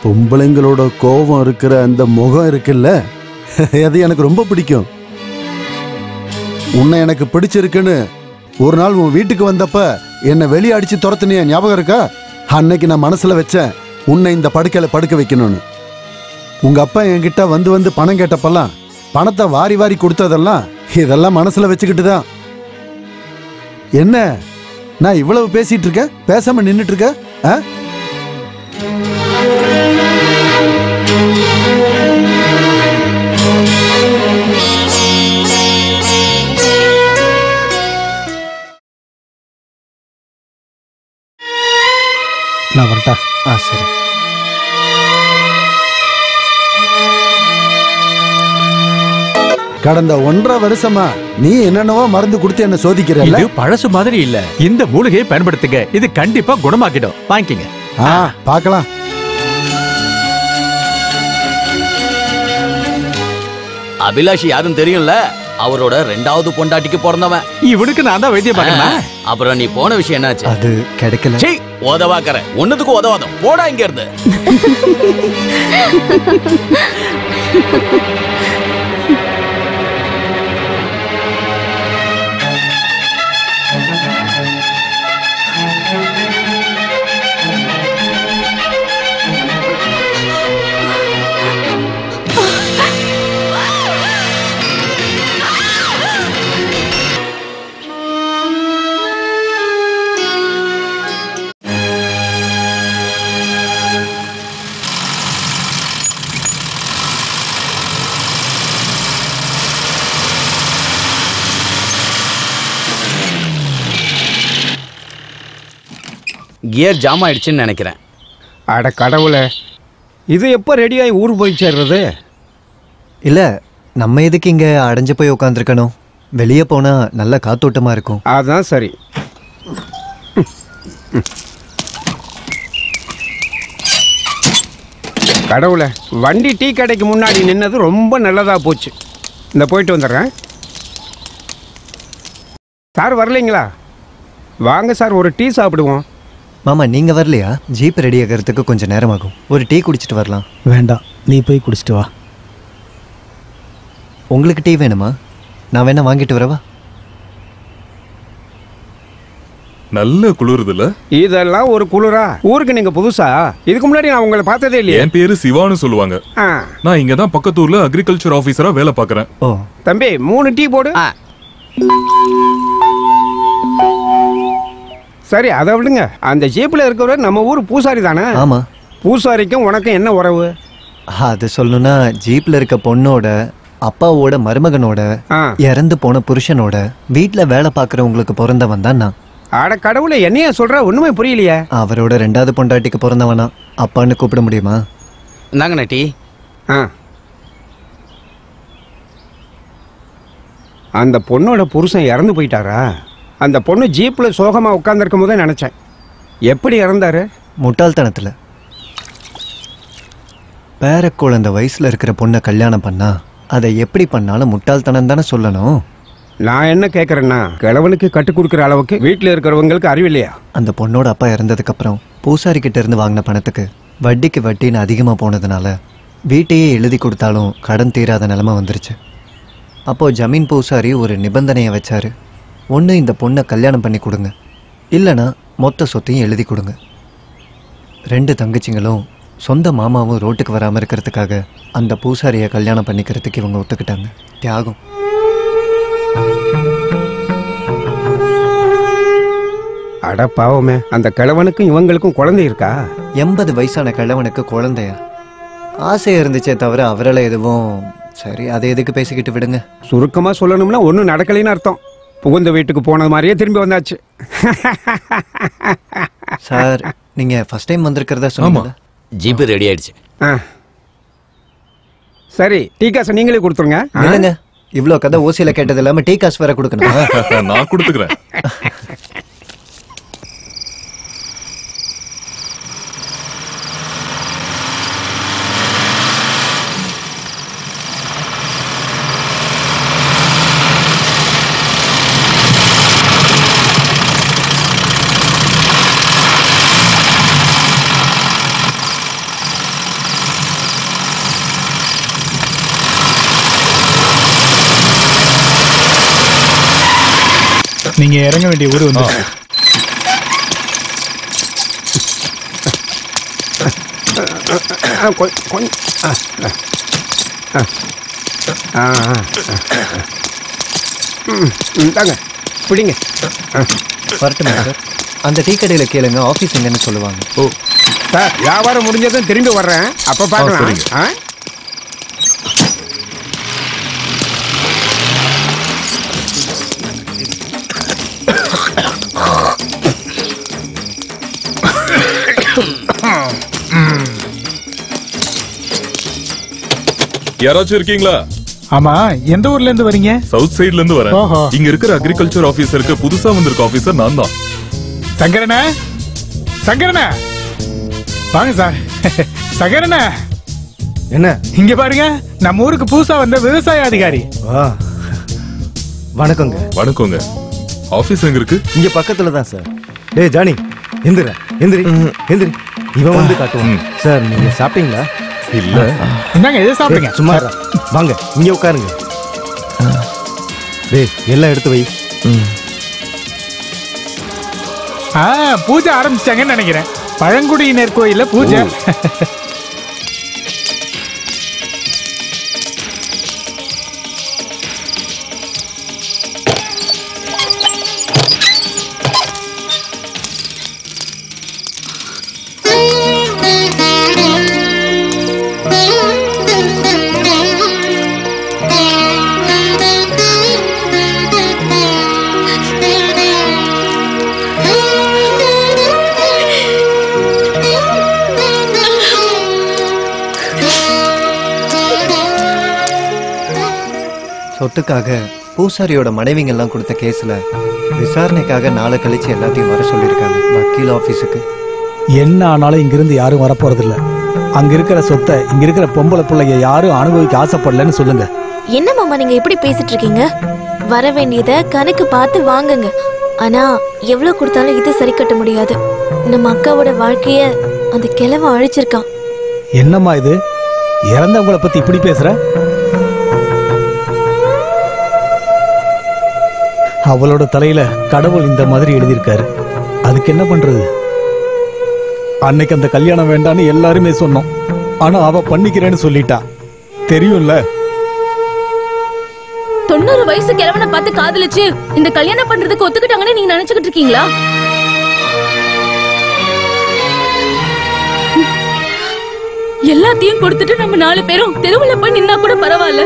பொம்பளைங்களோட கோபம் இருக்கிற அந்த முகம் இருக்குல்ல, அது எனக்கு ரொம்ப பிடிக்கும். உன்னை எனக்கு பிடிச்சிருக்குன்னு ஒரு நாள் உன் வீட்டுக்கு வந்தப்ப என்னை வெளியே அடிச்சு துரத்துனிய ஞாபகம் இருக்கா? அன்னைக்கு நான் மனசுல வச்சேன் உன்னை இந்த படுக்கையில படுக்க வைக்கணும்னு. உங்க அப்பா என்கிட்ட வந்து வந்து பணம் கேட்டப்பெல்லாம் பணத்தை வாரி வாரி கொடுத்ததெல்லாம் இதெல்லாம் மனசுல வச்சுக்கிட்டு தான். என்ன நான் இவ்வளவு பேசிட்டு இருக்கேன், பேசாம நின்னுட்டு இருக்க? நான் வரட்டா? சரி. கடந்த 1.5 வருஷமா நீ என்னென்னவோ மருந்து கொடுத்து என்ன சோதிக்கிற. இது பழசு மாதிரி இல்ல. இந்த மூலிகையை பயன்படுத்துங்க, இது கண்டிப்பா குணமாக்கிடும். வாங்கிக்கங்க. பார்க்கலாம். அபிலாஷி யாரும் தெரியும்ல, அவரோட 2வது பொண்டாட்டிக்கு பிறந்தவன். இவனுக்கு நான் தான் வைத்தியம் பார்க்கணும். அப்புறம் நீ போன விஷயம் என்னாச்சு? அது கிடைக்கல. சீ, உதவாக்கற ஒண்ணுத்துக்கு உதவாதம். போடா இங்க இருந்து. கியர் ஜாம் ஆயிடுச்சுன்னு நினைக்கிறேன். அட கடவுளே, இது எப்போ ரெடியாகி ஊர் போய் சேர்றது? இல்லை, நம்ம எதுக்கு இங்கே அடைஞ்சு போய் உட்காந்துருக்கணும்? வெளியே போனால் நல்ல காத்தோட்டமாக இருக்கும். அதுதான் சரி. கடவுளே, வண்டி டீ கடைக்கு முன்னாடி நின்னது ரொம்ப நல்லதாக போச்சு. இந்த போயிட்டு வந்துடுறேன். சார் வரலைங்களா? வாங்க சார், ஒரு டீ சாப்பிடுவோம். மாமா, நீங்கள் வரலையா? ஜீப் ரெடி ஆகிறதுக்கு கொஞ்சம் நேரமாகும். ஒரு டீ குடிச்சிட்டு வரலாம். வேண்டாம், நீ போய் குடிச்சிட்டு வா. உங்களுக்கு டீ வேணுமா? நான் வேணா வாங்கிட்டு வரவா? நல்ல குளிருதுல. இதெல்லாம் ஒரு குளிரா? ஊருக்கு நீங்க புதுசா? இதுக்கு முன்னாடி நான் உங்களை பார்த்ததே இல்லையா? என் பேரு சிவான்னு சொல்லுவாங்க. நான் இங்க தான் பக்கத்தூர்ல அக்ரிகல்ச்சர் ஆபீசரா வேலை பார்க்கறேன். ஓ தம்பி, 3 டீ போடு. சரி, அதை விடுங்க. அந்த ஜீப்ல இருக்கிறவர் நம்ம ஊர் பூசாரி தானே? ஆமா. பூசாரிக்கும் உனக்கும் என்ன உறவு? அது சொல்லணும்னா ஜீப்ல இருக்க பொண்ணோட அப்பாவோட மருமகனோட இறந்து போன புருஷனோட வீட்டுல வேலை பார்க்கறவங்களுக்கு பிறந்தவன் தான் நான். அட கடவுளே, என்னையா சொல்ற? ஒண்ணுமே புரியலையே. அவரோட 2வது பொண்டாட்டிக்கு பிறந்தவனா. அப்பான்னு கூப்பிட முடியுமா? இந்தாங்கண்ணா டீ. அந்த பொண்ணோட புருஷன் இறந்து போயிட்டாரா? அந்த பொண்ணு ஜீப்ல சோகமா உட்கார்ந்துருக்கும் போதே நினைச்சேன். எப்படி இறந்தாரு? முட்டாள்தனத்துல. பேர குழந்தை வயசுல இருக்கிற பொண்ணை கல்யாணம் பண்ணா அதை எப்படி பண்ணாலும் முட்டாள்தனம் தானே சொல்லணும். நான் என்ன கேட்கறேன்னா, கிழவனுக்கு கட்டுக் கொடுக்குற அளவுக்கு வீட்டில் இருக்கிறவங்களுக்கு அறிவில்லையா? அந்த பொண்ணோட அப்பா இறந்ததுக்கு அப்புறம் பூசாரி கிட்ட இருந்து வாங்கின பணத்துக்கு வட்டிக்கு வட்டின்னு அதிகமாக போனதுனால வீட்டையே எழுதி கொடுத்தாலும் கடன் தீராத நிலைமை வந்துருச்சு. அப்போ ஜமீன் பூசாரி ஒரு நிபந்தனையை வச்சாரு. ஒன்று, இந்த பொண்ணை கல்யாணம் பண்ணி கொடுங்க, இல்லைனா மொத்த சொத்தையும் எழுதி கொடுங்க. 2 தங்கச்சிங்களும் சொந்த மாமாவும் ரோட்டுக்கு வராமல் இருக்கிறதுக்காக அந்த பூசாரியை கல்யாணம் பண்ணிக்கிறதுக்கு இவங்க ஒத்துக்கிட்டாங்க. தியாகம். அட பாவமே, அந்த கிழவனுக்கும் இவங்களுக்கும் குழந்தை இருக்கா? 80 வயசான கிழவனுக்கு குழந்தையா? ஆசையாக இருந்துச்சே தவிர அவரால் எதுவும். சரி, அதை எதுக்கு பேசிக்கிட்டு விடுங்க. சுருக்கமாக சொல்லணும்னா ஒன்றும் நடக்கலைன்னு அர்த்தம். புகுந்த வீட்டுக்கு போனது மாதிரியே திரும்பி வந்தாச்சு. சார், நீங்கள் ஃபர்ஸ்ட் டைம் வந்திருக்கிறதா சொன்னீங்க. ஜீப் ரெடி ஆயிடுச்சு. சரி, டீ காசை நீங்களே கொடுத்துருங்க. இல்லைங்க, இவ்வளோ கதை ஓசியில் கேட்டது இல்லாமல் டீ காசு வேற கொடுக்கணும். நான் கொடுத்துக்கிறேன். நீங்க இறங்க வேண்டிய ஊர் வந்து தாங்க பிடிங்க. வரட்டுமா சார்? அந்த டீ கடையில் கேளுங்க, ஆஃபீஸ் எங்கன்னு சொல்லுவாங்க. ஓ சார், வியாபாரம் முடிஞ்சதும் திரும்பி வர்றேன், அப்போ பார்க்கலாம். யாராச்சும் இருக்கீங்களா? ஆமா, எந்த ஊர்ல இருந்து வரீங்க? சவுத் சைடுல இருந்து வரேன். இங்க இருக்கிற அக்ரிகல்ச்சர் ஆபீசருக்கு புதுசா வந்திருக்க ஆபீசர் நான் தான். சங்கரனா, சங்கரனா வாங்க சார். சங்கரனா, என்ன இங்க பாருங்க, நம்ம ஊருக்கு புதுசா வந்த விவசாய அதிகாரி. வணக்கங்க. வணக்கங்க. ஆபீஸ் எங்க இருக்கு? இங்க பக்கத்துல தான் சார். டேய் ஜானி, எந்திரா, எந்திரி எந்திரி. இவன் வந்து காட்டுவான். சார், நீங்க சாப்பிட்டீங்களா? இல்ல. இந்தாங்க, இதை சாப்பிடுங்க. சும்மா வாங்க, இங்க உட்காருங்க. டேய், எல்லாம் எடுத்து வை. பூஜை ஆரம்பிச்சிட்டாங்கன்னு நினைக்கிறேன். பழங்குடியினர் கோயில்ல பூஜை. சொத்துக்காக பூசாரியோட மனைவிங்கெல்லாம் கொடுத்த கேஸ்ல விசாரணைக்காக நாளை கழிச்சு எல்லாத்தையும் வர சொல்லியிருக்காங்க வக்கீல் ஆபீஸுக்கு. என்ன ஆனாலும் இங்கிருந்து யாரும் வரப்போறது இல்ல. அங்க இருக்கிற சொத்தை இங்க இருக்கிற பொம்பளை பிள்ளைங்க யாரும் அனுபவிக்க ஆசைப்படலன்னு சொல்லுங்க. என்ன மாமா நீங்க எப்படி பேசிட்டு இருக்கீங்க? வர வேண்டியத கணக்கு பார்த்து வாங்குங்க. ஆனா எவ்வளவு கொடுத்தாலும் இது சரி கட்ட முடியாது. நம்ம அக்காவோட வாழ்க்கைய அந்த கிழவ அழிச்சிருக்கான். என்னம்மா இது, இறந்தவங்களை பத்தி இப்படி பேசுற? அவளோட தலையில கடவுள் இந்த மாதிரி எழுதியிருக்காரு. அதுக்கு என்ன பண்றது? அன்னைக்கு அந்த கல்யாணம் வேண்டான்னு எல்லாருமே சொன்னோம். ஆனா அவ பண்ணிக்கிறேன்னு சொல்லிட்டா. தெரியும்ல, 90 வயசு கிழவனை பார்த்து காதலிச்சு இந்த கல்யாணம் பண்றதுக்கு ஒத்துக்கிட்டாங்கன்னு நீங்க நினைச்சுக்கிட்டு இருக்கீங்களா? எல்லாத்தையும் கொடுத்துட்டு நம்ம 4 பேரும் தெருவுல போய் நின்னா கூட பரவாயில்ல.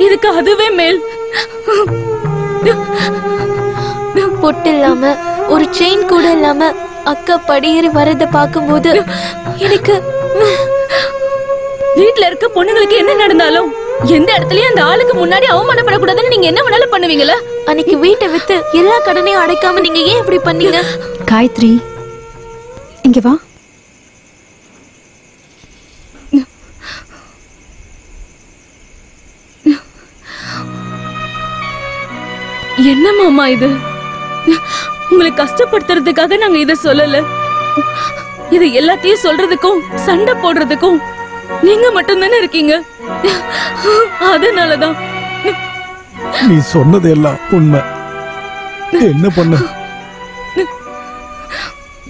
இதுக்கு அதுவே மேல். பொட்டு இல்லாம ஒரு செயின் கூட இல்லாம அக்கா படியேறி வரத பாக்கும்போது எனக்கு வீட்டுல இருக்க பொண்ணுங்களுக்கு என்ன நடந்தாலும் எந்த இடத்துலயும் அந்த ஆளுக்கு முன்னாடி அவமானப்படக்கூடாதுன்னு நீங்க என்ன வேணாலும் பண்ணுவீங்களா? அன்னைக்கு வீட்டை வித்து எல்லா கடனையும் அடைக்காம நீங்க ஏன் இப்படி பண்ணீங்க? காயத்ரி, இங்க வா. என்ன மாமா இது? உங்களை கஷ்டப்படுத்துறதுக்காக நாங்க இத சொல்லல. இது எல்லாத்தையும் சொல்றதுக்கும் சண்டை போடுறதுக்கும் நீங்க மட்டும் தானே இருக்கீங்க. அதனாலதான். நீ சொன்னது எல்லாம் உண்மை. என்ன பண்ண?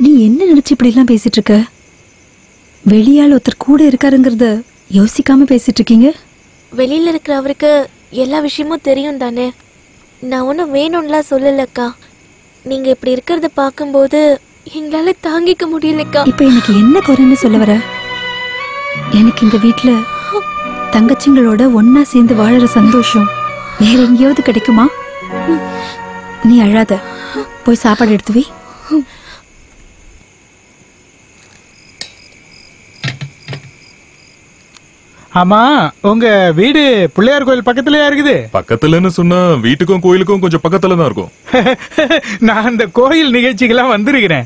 நீ என்ன நினைச்சு இப்படி எல்லாம் பேசிட்டு இருக்க? வெளியால் ஒருத்தர் கூட இருக்காருங்கிறத யோசிக்காம பேசிட்டு இருக்கீங்க. வெளியில இருக்கிற அவருக்கு எல்லா விஷயமும் தெரியும் தானே. நான் ஒன்னும் வேணும்லாம் சொல்லலக்கா. நீங்க இப்படி இருக்கிறத பாக்கும்போது எங்களால தாங்கிக்க முடியலக்கா. இப்ப எனக்கு என்ன குறைன்னு சொல்ல வர? எனக்கு இந்த வீட்டுல தங்கச்சிங்களோட ஒன்னா சேர்ந்து வாழற சந்தோஷம் வேற எங்கேயாவது கிடைக்குமா? நீ அழாத, போய் சாப்பாடு எடுத்து வை. ஆமா, உங்க வீடு பிள்ளையார் கோயில் பக்கத்துலயா இருக்குது? பக்கத்துலன்னு சொன்னா வீட்டுக்கும் கோயிலுக்கும் கொஞ்சம் பக்கத்துல தான் இருக்கும். நான் அந்த கோயில் நிகழ்ச்சிக்கெல்லாம் வந்திருக்கிறேன்.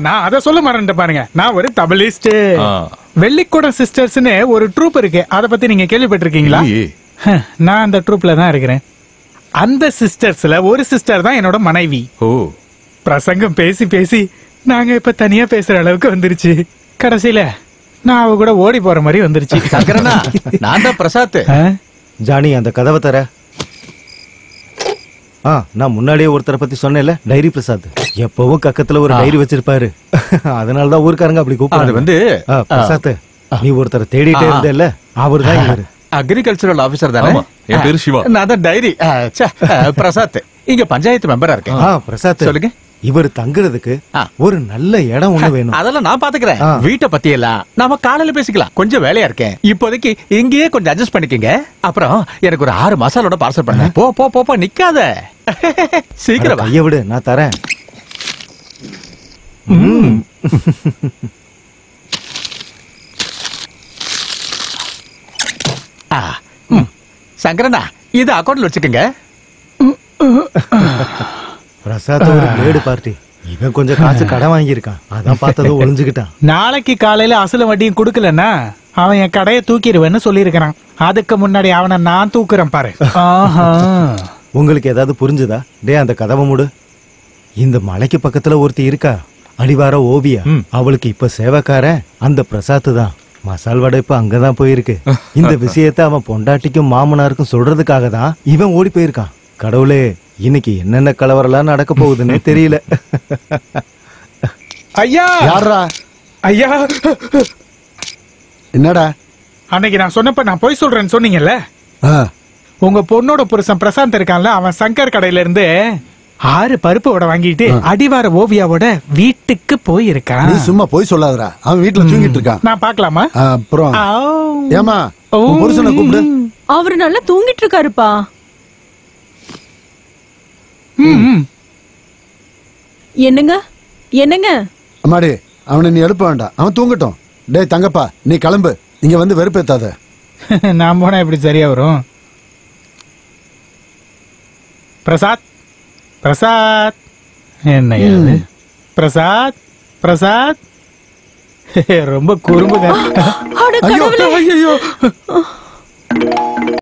நான் அத சொல்ல மறந்துட்டு பாருங்க. நான் ஒரு தபலிஸ்ட். வெள்ளிக்கூடம் சிஸ்டர்ஸ்னு ஒரு ட்ரூப் இருக்கு. அத பத்தி நீங்க கேள்விப்பட்டிருக்கீங்களா? நான் அந்த ட்ரூப்ல தான் இருக்கிறேன். அந்த சிஸ்டர்ஸ்ல ஒரு சிஸ்டர் தான் என்னோட மனைவி. பிரசங்கம் பேசி பேசி நாங்க இப்ப தனியா பேசுற அளவுக்கு வந்துருச்சு. கடைசியில நான் அவ கூட ஓடி போற மாதிரி வந்துருச்சு. நான் தான் பிரசாத். ஜானி, அந்த கதவை தர. நான் முன்னாடியே ஒருத்தரை பத்தி சொன்னேன்ல, டைரி பிரசாத். எப்பவும் கக்கத்துல ஒரு டைரி வச்சிருப்பாரு. அதனாலதான் ஊருக்காரங்க அப்படி கூப்பிடுறாங்க. பிரசாத், நீ ஒருத்தரை தேடிட்டே இருந்தேல்ல, அவருதான் இவரு. அக்ரிகல்ச்சரல் ஆபீசர் தானே? என் பேரு சிவா. நான் தான் டைரி பிரசாத். இங்க பஞ்சாயத்து மெம்பரா இருக்கேன். பிரசாத் சொல்லுங்க. இவர் தங்குறதுக்கு ஒரு நல்ல இடம் ஒண்ணு வேணும். அதெல்லாம் நான் பாத்துக்கிறேன். வீட்டை பத்தி எல்லாம் நாம காலையில பேசிக்கலாம். கொஞ்சம் வேலையா இருக்கேன் இப்போதைக்கு. இங்கேயே கொஞ்சம் அட்ஜஸ்ட் பண்ணிக்கங்க. அப்புறம் எனக்கு ஒரு 6 மசாலோட பார்சல் பண்ண. போ போ போ, நிக்காத. சீக்கிரம் கைய விடு, நான் தரேன். சங்கரனா, இது அக்கௌண்ட்ல வச்சுக்கோங்க. பிரசாத் ஒரு பிளேடு பார்ட்டி. இவன் கொஞ்சம் காசு கடன் வாங்கியிருக்கான். அதான் பார்த்ததும் ஒளிஞ்சுக்கிட்டான். நாளைக்கு காலையில அசல வட்டியும் கொடுக்கலன்னா அவன் என் கடையை தூக்கிடுவேன்னு சொல்லியிருக்கிறான். அதுக்கு முன்னாடி அவனை நான் தூக்குறேன் பாரு. உங்களுக்கு ஏதாவது புரிஞ்சுதா? டே, அந்த கதவை மூடு. இந்த மலைக்கு பக்கத்துல ஒருத்தி இருக்கா, அடிவார ஓவியா. அவளுக்கு இப்ப சேவைக்காரன் அந்த பிரசாத் தான். மசால் வடை இப்ப அங்கதான் போயிருக்கு. இந்த விஷயத்த அவன் பொண்டாட்டிக்கும் மாமனாருக்கும் சொல்றதுக்காக தான் இவன் ஓடி போயிருக்கான். கடவுளே, இன்னைக்கு என்னென்ன கலவரெல்லாம் நடக்க போகுதுன்னே தெரியல. ஐயா, யாரா? ஐயா, என்னடா? அன்னைக்கு நான் சொன்னப்ப நான் போய் சொல்றேன்னு சொன்னீங்கல்ல, உங்க பொண்ணோட புருஷன் பிரசாந்த் இருக்கான்ல, அவன் சங்கர் கடையில இருந்து 6 பருப்பு வடை வாங்கிட்டு அடிவார ஓவியாவோட வீட்டுக்கு போயிருக்கான். நீ சும்மா போய் சொல்லாதடா. அவன் வீட்டுல தூங்கிட்டு இருக்கான். நான் பாக்கலாமா? அப்புறம் ஏமா புருஷனை கூப்பிடு. அவரு நல்லா தூங்கிட்டு இருக்காருப்பா. என்னங்க என்னங்க? அம்மாடி, அவனை நீ எழுப்ப வேண்டாம். அவன் தூங்கட்டும். டேய் தங்கப்பா, நீ கிளம்பு. இங்க வந்து வெறுப்பேத்தாத. நான் போனா எப்படி சரியா வரும்? பிரசாத், பிரசாத், என்ன பிரசாத், பிரசாத் ரொம்ப குறும்புங்க. ஐயோ